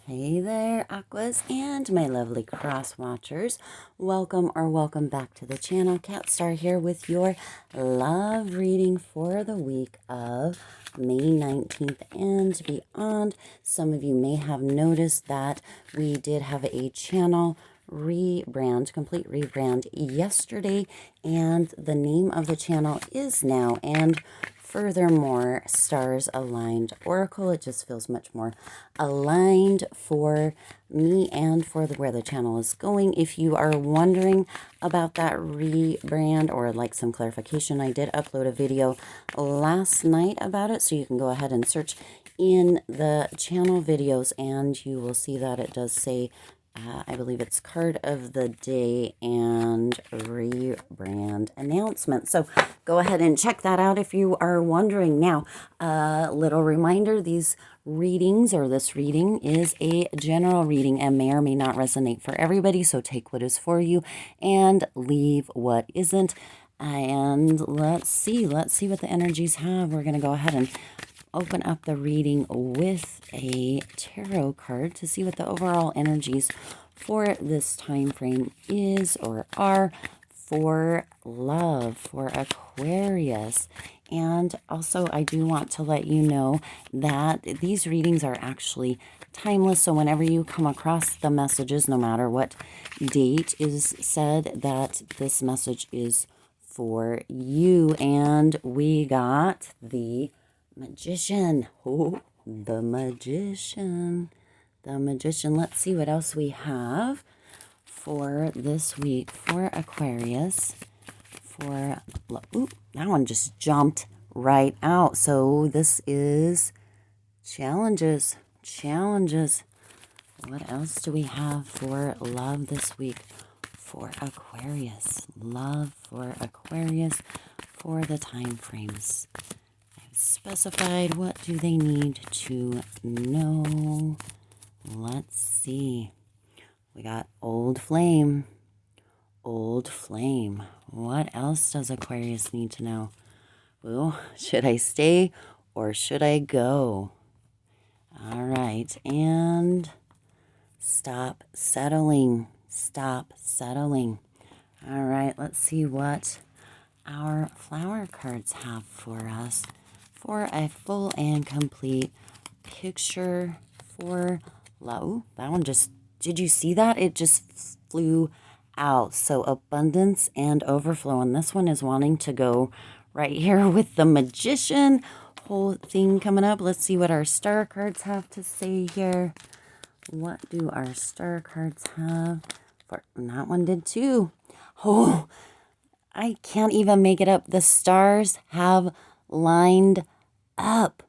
Hey there, Aquas and my lovely cross watchers. Welcome back to the channel. Cat Star here with your love reading for the week of May 19th and beyond. Some of you may have noticed that we did have a channel complete rebrand yesterday, and the name of the channel is now and furthermore stars aligned oracle. It just feels much more aligned for me and for where the channel is going. If you are wondering about that rebrand or like some clarification, I did upload a video last night about it, so you can go ahead and search in the channel videos and you will see that it does say I believe it's card of the day and rebrand announcement. So go ahead and check that out if you are wondering. Now, a little reminder, these readings or this reading is a general reading and may or may not resonate for everybody. So take what is for you and leave what isn't. And let's see what the energies have. We're going to go ahead and open up the reading with a tarot card to see what the overall energies for this time frame is or are for love, for Aquarius. And also I do want to let you know that these readings are actually timeless, so whenever you come across the messages, no matter what date is said, that this message is for you. And we got the Magician. Oh, the Magician. The Magician. Let's see what else we have for this week for Aquarius. Ooh, that one just jumped right out. So this is challenges. Challenges. What else do we have for love this week for Aquarius? Love for Aquarius for the time frames specified. What do they need to know? Let's see. We got old flame. Old flame. What else does Aquarius need to know? Well, should I stay or should I go? All right. And stop settling. Stop settling. All right. Let's see what our flower cards have for us for a full and complete picture for love. Ooh, that one just, did you see that? It just flew out. So abundance and overflow. And this one is wanting to go right here with the Magician. Whole thing coming up. Let's see what our star cards have to say here. What do our star cards have? And that one did too. Oh, I can't even make it up. The stars have lined up.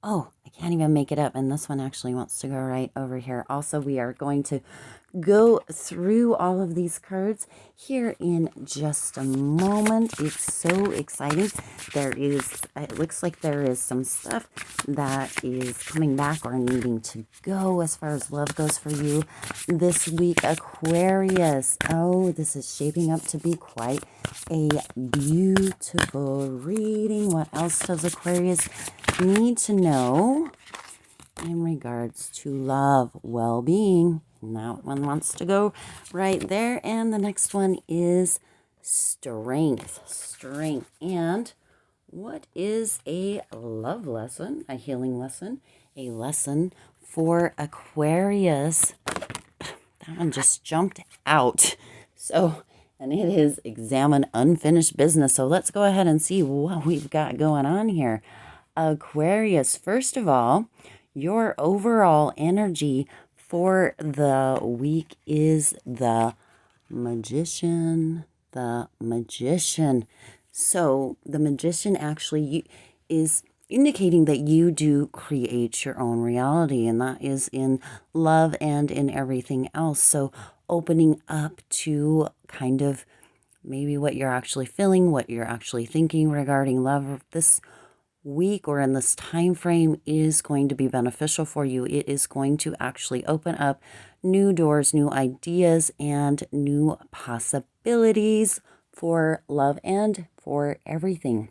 Oh, I can't even make it up. And this one actually wants to go right over here. Also, we are going to go through all of these cards here in just a moment. It's so exciting. It looks like there is some stuff that is coming back or needing to go as far as love goes for you this week, Aquarius. Oh, this is shaping up to be quite a beautiful reading. What else does Aquarius need to know in regards to love, well-being? And that one wants to go right there. And the next one is strength. Strength. And what is a love lesson, a healing lesson, a lesson for Aquarius? That one just jumped out. So, and it is examine unfinished business. So let's go ahead and see what we've got going on here. Aquarius, first of all, your overall energy for the week is the Magician. The Magician. So the Magician actually is indicating that you do create your own reality, and that is in love and in everything else. So opening up to kind of maybe what you're actually feeling, what you're actually thinking regarding love this week or in this time frame is going to be beneficial for you. It is going to actually open up new doors, new ideas, and new possibilities for love and for everything.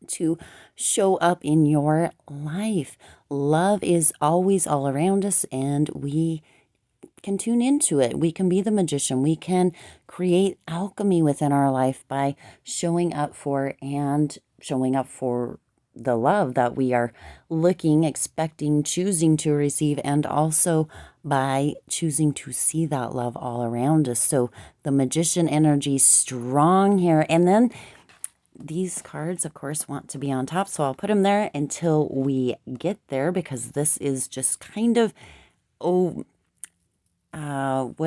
to show up in your life. Love is always all around us, and we can tune into it. We can be the magician. We can create alchemy within our life by showing up for the love that we are looking, expecting, choosing to receive, and also by choosing to see that love all around us. So the magician energy strong here. And then these cards, of course, want to be on top, so I'll put them there until we get there, because this is just kind of, what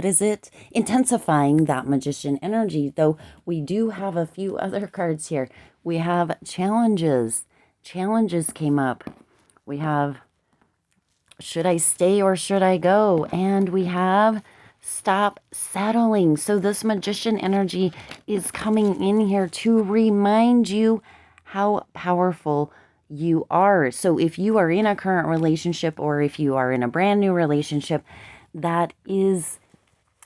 is it? Intensifying that magician energy. Though we do have a few other cards here. We have challenges. Challenges came up. We have, should I stay or should I go? And we have, stop settling. So this magician energy is coming in here to remind you how powerful you are. So if you are in a current relationship, or if you are in a brand new relationship that is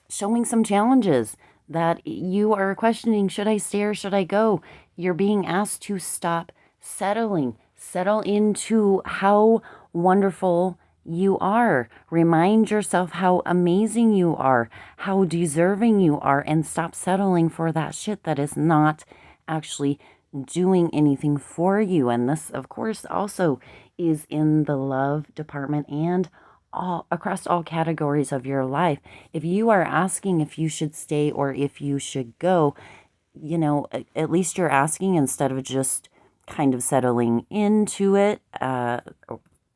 showing some challenges, that you are questioning, should I stay or should I go? You're being asked to stop settling. Settle into how wonderful you are. Remind yourself how amazing you are, how deserving you are, and stop settling for that shit that is not actually doing anything for you. And this, of course, also is in the love department and all across all categories of your life. If you are asking if you should stay or if you should go, at least you're asking instead of just kind of settling into it.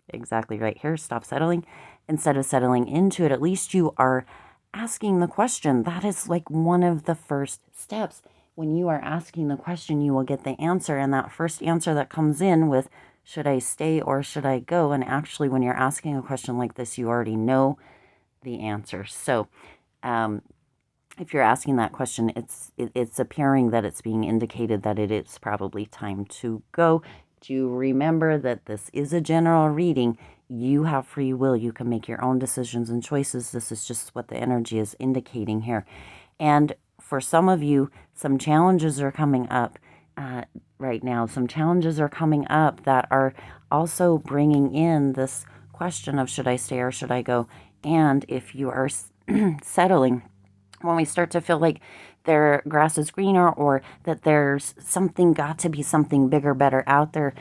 Exactly right here. Stop settling. Instead of settling into it, at least you are asking the question. That is like one of the first steps. When you are asking the question, you will get the answer. And that first answer that comes in with, should I stay or should I go? And actually, when you're asking a question like this, you already know the answer. So if you're asking that question, it's appearing that it's being indicated that it is probably time to go. Do remember that this is a general reading. You have free will. You can make your own decisions and choices. This is just what the energy is indicating here. And for some of you, some challenges are coming up right now. Some challenges are coming up that are also bringing in this question of, should I stay or should I go? And if you are settling, when we start to feel like their grass is greener, or that there's got to be something bigger, better out there,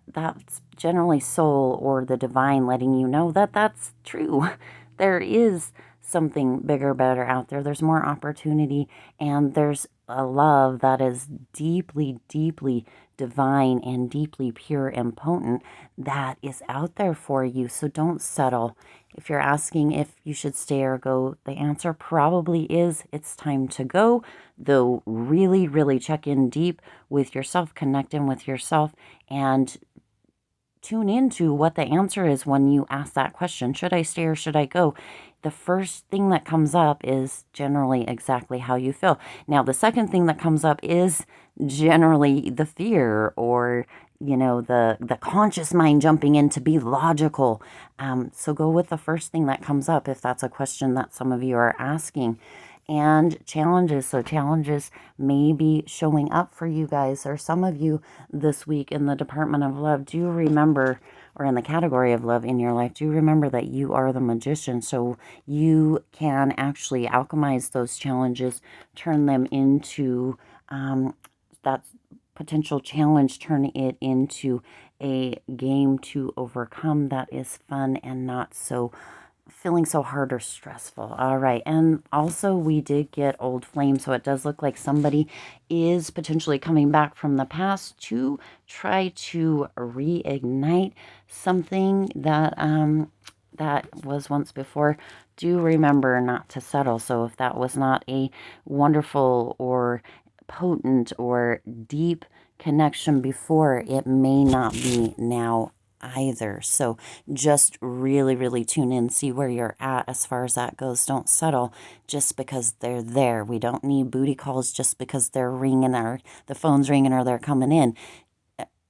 that's generally soul or the divine letting you know that that's true. There is something bigger, better out there. There's more opportunity, and there's a love that is deeply, deeply divine and deeply pure and potent that is out there for you. So don't settle. If you're asking if you should stay or go, the answer probably is it's time to go. Though really, really check in deep with yourself, connect in with yourself, and tune into what the answer is when you ask that question. Should I stay or should I go? The first thing that comes up is generally exactly how you feel. Now, the second thing that comes up is generally the fear, or the conscious mind jumping in to be logical. So go with the first thing that comes up if that's a question that some of you are asking. And challenges. So challenges may be showing up for you guys, or some of you this week in the Department of Love. Do remember, or in the category of love in your life, do remember that you are the magician. So you can actually alchemize those challenges, turn them into that potential challenge, turn it into a game to overcome that is fun and not so feeling so hard or stressful. All right. And also we did get old flame. So it does look like somebody is potentially coming back from the past to try to reignite something that that was once before. Do remember not to settle. So if that was not a wonderful or potent or deep connection before, it may not be now either. So just really, really tune in, see where you're at as far as that goes. Don't settle just because they're there. We don't need booty calls just because they're ringing, or the phone's ringing, or they're coming in.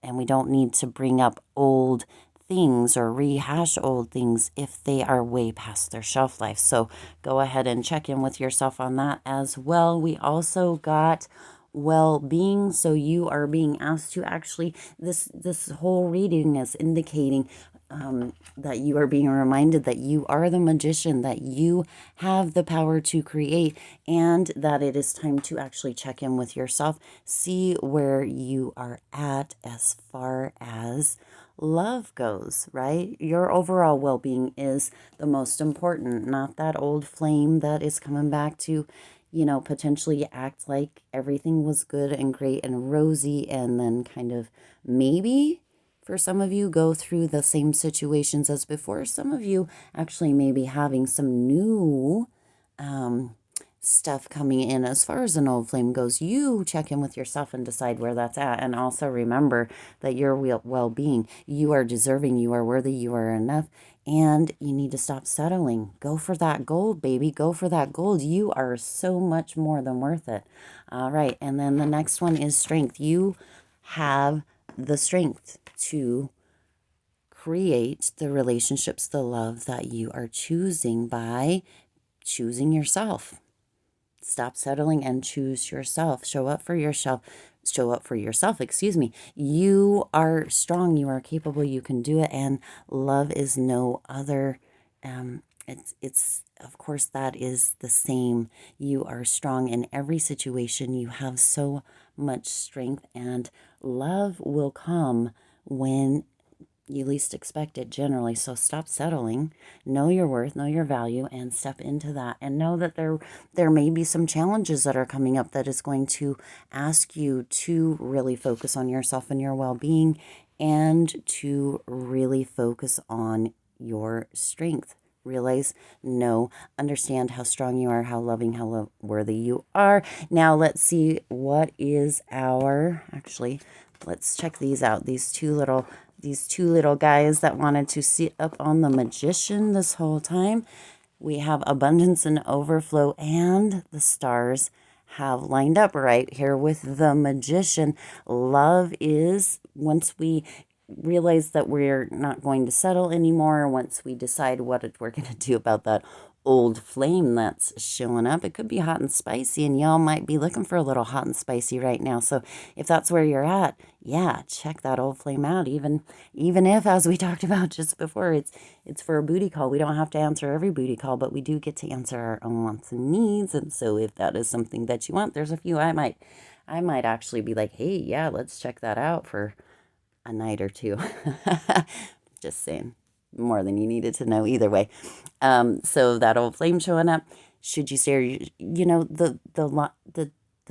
And we don't need to bring up old things or rehash old things if they are way past their shelf life. So go ahead and check in with yourself on that as well. We also got well-being. So you are being asked to actually, this whole reading is indicating that you are being reminded that you are the magician, that you have the power to create, and that it is time to actually check in with yourself, see where you are at as far as love goes, right? Your overall well-being is the most important, not that old flame that is coming back to, potentially act like everything was good and great and rosy, and then kind of maybe for some of you go through the same situations as before. Some of you actually may be having some new stuff coming in. As far as an old flame goes, you check in with yourself and decide where that's at. And also remember that your well-being, you are deserving, you are worthy, you are enough, and you need to stop settling. Go for that gold, baby. Go for that gold. You are so much more than worth it. All right. And then the next one is strength. You have the strength to create the relationships, the love that you are choosing by choosing yourself. Stop settling and choose yourself. Show up for yourself. Show up for yourself, excuse me. You are strong. You are capable. You can do it. And love is no other. It's of course that is the same. You are strong in every situation. You have so much strength, and love will come when you least expect it generally. So stop settling, know your worth, know your value, and step into that. And know that there may be some challenges that are coming up that is going to ask you to really focus on yourself and your well-being, and to really focus on your strength. Realize, know, understand how strong you are, how loving, how worthy you are. Now let's see what is actually, let's check these out. These two little guys that wanted to sit up on the magician this whole time. We have abundance and overflow, and the stars have lined up right here with the magician. Love is, once we realize that we're not going to settle anymore, once we decide what we're going to do about that old flame that's showing up, it could be hot and spicy, and y'all might be looking for a little hot and spicy right now. So if that's where you're at, yeah, check that old flame out. Even if, as we talked about just before, it's for a booty call. We don't have to answer every booty call, but we do get to answer our own wants and needs. And so if that is something that you want, there's a few I might actually be like, hey, yeah, let's check that out for a night or two. Just saying, more than you needed to know either way. So that old flame showing up, should you stare, the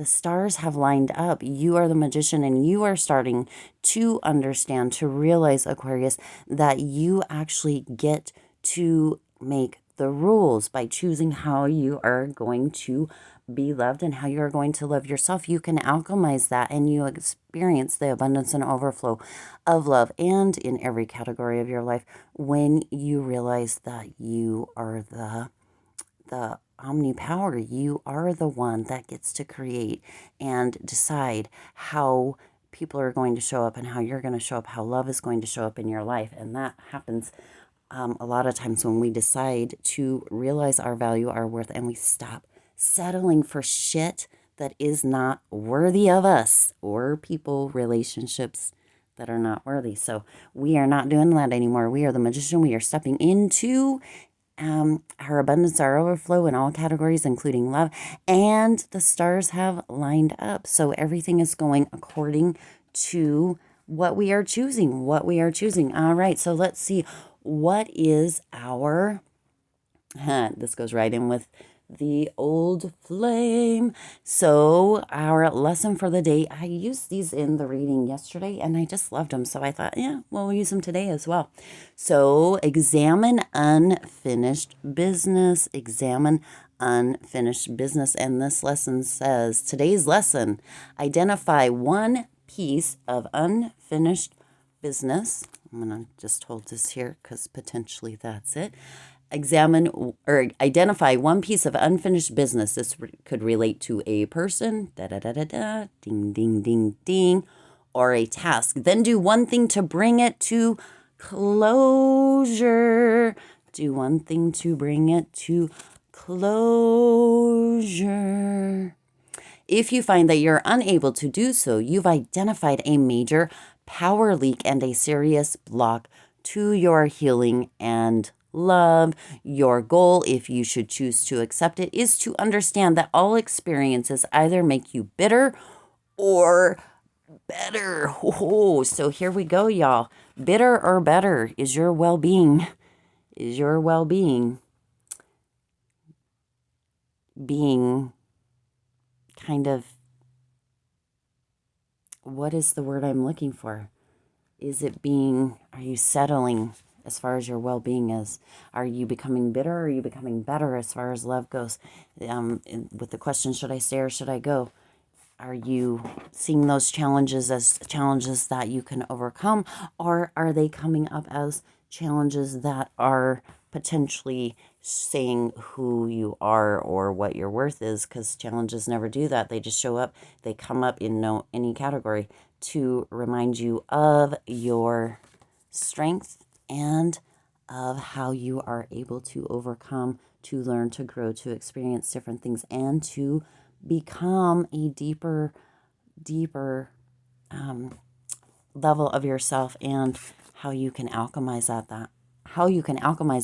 stars have lined up. You are the magician, and you are starting to understand, to realize, Aquarius, that you actually get to make the rules by choosing how you are going to be loved and how you are going to love yourself. You can alchemize that, and you experience the abundance and overflow of love, and in every category of your life, when you realize that you are the omnipower. You are the one that gets to create and decide how people are going to show up, and how you're going to show up, how love is going to show up in your life. And that happens a lot of times when we decide to realize our value, our worth, and we stop settling for shit that is not worthy of us, or people, relationships that are not worthy. So we are not doing that anymore. We are the magician. We are stepping into our abundance, our overflow in all categories, including love, and the stars have lined up. So everything is going according to what we are choosing, All right, so let's see. What is our, this goes right in with the old flame. So our lesson for the day, I used these in the reading yesterday and I just loved them. So I thought, yeah, well, we'll use them today as well. So examine unfinished business. Examine unfinished business. And this lesson says, today's lesson, identify one piece of unfinished business. I'm going to just hold this here because potentially that's it. Examine or identify one piece of unfinished business. This could relate to a person, ding, ding, ding, ding, or a task. Then do one thing to bring it to closure. Do one thing to bring it to closure. If you find that you're unable to do so, you've identified a major power leak and a serious block to your healing and love. Your goal, if you should choose to accept it, is to understand that all experiences either make you bitter or better. Oh, so here we go, y'all. Bitter or better is your well-being. Is your well-being being kind of, what is the word I'm looking for? Is it being, are you settling as far as your well-being is? Are you becoming bitter or are you becoming better as far as love goes? With the question, should I stay or should I go? Are you seeing those challenges as challenges that you can overcome, or are they coming up as challenges that are potentially saying who you are or what your worth is? Because challenges never do that. They just show up. They come up in any category to remind you of your strength and of how you are able to overcome, to learn, to grow, to experience different things, and to become a deeper level of yourself, and how you can alchemize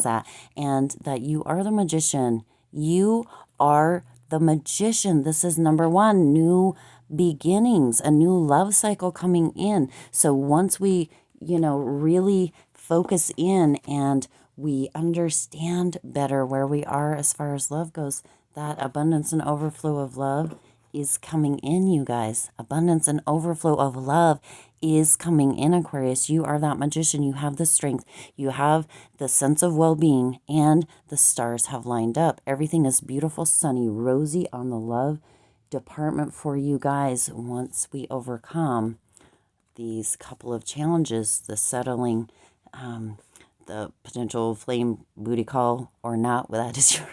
that, and that you are the magician. You are the magician. This is number one, new beginnings, a new love cycle coming in. So once we, really focus in and we understand better where we are as far as love goes, that abundance and overflow of love is coming in, you guys. Abundance and overflow of love is coming in, Aquarius. You are that magician. You have the strength. You have the sense of well-being, and the stars have lined up. Everything is beautiful, sunny, rosy on the love department for you guys once we overcome these couple of challenges, the settling, the potential flame booty call or not. Well, that is your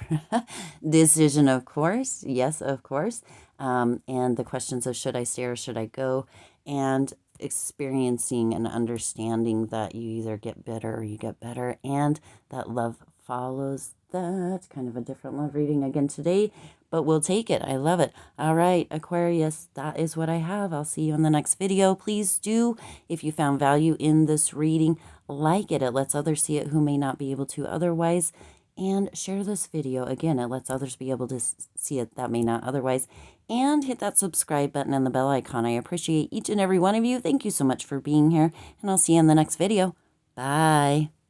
decision, of course. Yes, of course. And the questions of should I stay or should I go, and experiencing and understanding that you either get bitter or you get better, and that love follows that. Kind of a different love reading again today, but we'll take it. I love it. All right, Aquarius, that is what I have. I'll see you in the next video. Please do, if you found value in this reading, like it. It lets others see it who may not be able to otherwise. And share this video. Again, it lets others be able to see it that may not otherwise. And hit that subscribe button and the bell icon. I appreciate each and every one of you. Thank you so much for being here. And I'll see you in the next video. Bye.